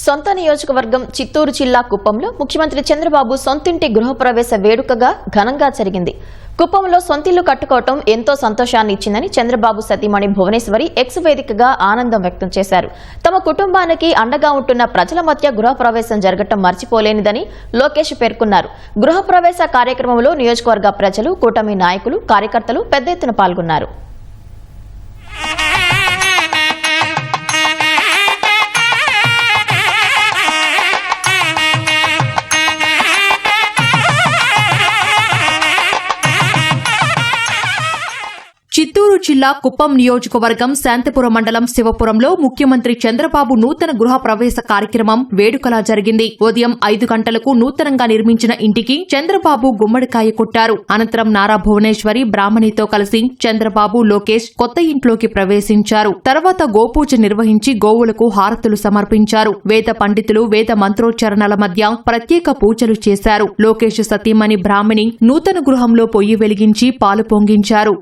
సొంత నియోజకవర్గం చిత్తూరు జిల్లా కుప్పంలో ముఖ్యమంత్రి చంద్రబాబు సొంతింటి గృహప్రవేశ వేడుకగా ఘనంగా జరిగింది. కుప్పంలో సొంతిల్లు కట్టుకోవటం ఎంతో సంతోషాన్ని ఇచ్చిందని చంద్రబాబు సతీమణి భువనేశ్వరి ఎక్స్ వేదికగా ఆనందం వ్యక్తం చేశారు. తమ కుటుంబానికి అండగా ఉంటున్న ప్రజల మధ్య గృహప్రవేశం జరగటం మర్చిపోలేనిదని లోకేష్ పేర్కొన్నారు. గృహప్రవేశ కార్యక్రమంలో నియోజకవర్గ ప్రజలు, కూటమి నాయకులు, కార్యకర్తలు పెద్ద ఎత్తున పాల్గొన్నారు. చిత్తూరు జిల్లా కుప్పం నియోజకవర్గం శాంతిపురం మండలం శివపురంలో ముఖ్యమంత్రి చంద్రబాబు నూతన గృహ ప్రవేశ కార్యక్రమం వేడుకలా జరిగింది. ఉదయం 5 గంటలకు నూతనంగా నిర్మించిన ఇంటికి చంద్రబాబు గుమ్మడికాయ కొట్టారు. అనంతరం నారా భువనేశ్వరి బ్రాహ్మణితో కలిసి చంద్రబాబు, లోకేష్ కొత్త ఇంట్లోకి ప్రవేశించారు. తర్వాత గోపూజ నిర్వహించి గోవులకు హారతులు సమర్పించారు. వేద పండితులు వేద మంత్రోచ్చారణల మధ్య ప్రత్యేక పూజలు చేశారు. లోకేష్ సతీమణి బ్రాహ్మణి నూతన గృహంలో పొయ్యి వెలిగించి పాలు పొంగించారు.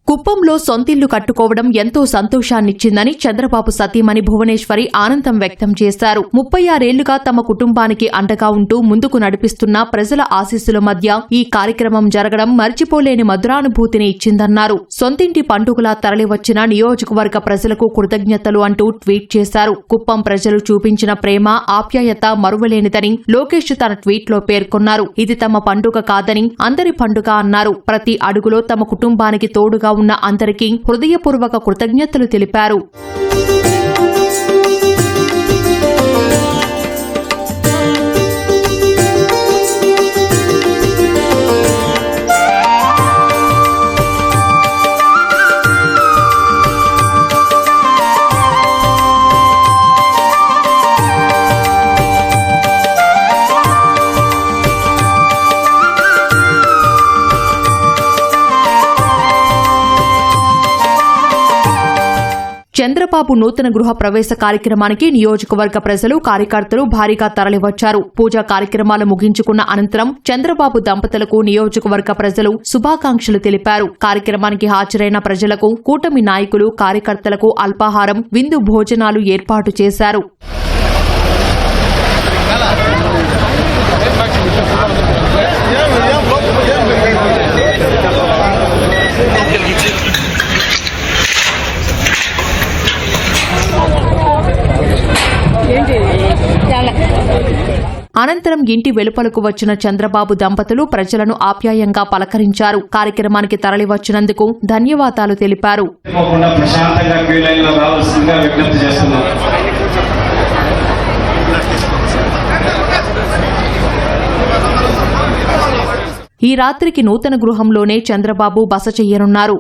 కుప్పంలో సొంతిల్లు కట్టుకోవడం ఎంతో సంతోషాన్నిచ్చిందని చంద్రబాబు సతీమణి భువనేశ్వరి ఆనందం వ్యక్తం చేశారు. 36 ఏళ్లుగా తమ కుటుంబానికి అండగా ఉంటూ ముందుకు నడిపిస్తున్న ప్రజల ఆశీస్సుల మధ్య ఈ కార్యక్రమం జరగడం మర్చిపోలేని మధురానుభూతిని ఇచ్చిందన్నారు. సొంతింటి పండుగలా తరలివచ్చిన నియోజకవర్గ ప్రజలకు కృతజ్ఞతలు అంటూ ట్వీట్ చేశారు. కుప్పం ప్రజలు చూపించిన ప్రేమ, ఆప్యాయత మరువలేనిదని లోకేష్ తన ట్వీట్లో పేర్కొన్నారు. ఇది తమ పండుగ కాదని అందరి పండుగ అన్నారు. ప్రతి అడుగులో తమ కుటుంబానికి తోడుగా ఉన్న అందరికీ హృదయపూర్వక కృతజ్ఞతలు తెలిపారు. చంద్రబాబు నూతన గృహ ప్రవేశ కార్యక్రమానికి నియోజకవర్గ ప్రజలు, కార్యకర్తలు భారీగా తరలివచ్చారు. పూజా కార్యక్రమాలు ముగించుకున్న అనంతరం చంద్రబాబు దంపతులకు నియోజకవర్గ ప్రజలు శుభాకాంక్షలు తెలిపారు. కార్యక్రమానికి హాజరైన ప్రజలకు కూటమి నాయకులు, కార్యకర్తలకు అల్పాహారం, విందు భోజనాలు ఏర్పాటు చేశారు. అనంతరం ఇంటి వెలుపలకు వచ్చిన చంద్రబాబు దంపతులు ప్రజలను ఆప్యాయంగా పలకరించారు. కార్యక్రమానికి తరలివచ్చినందుకు ధన్యవాదాలు తెలిపారు. ఈ రాత్రికి నూతన గృహంలోనే చంద్రబాబు బస చెయ్యనున్నారు.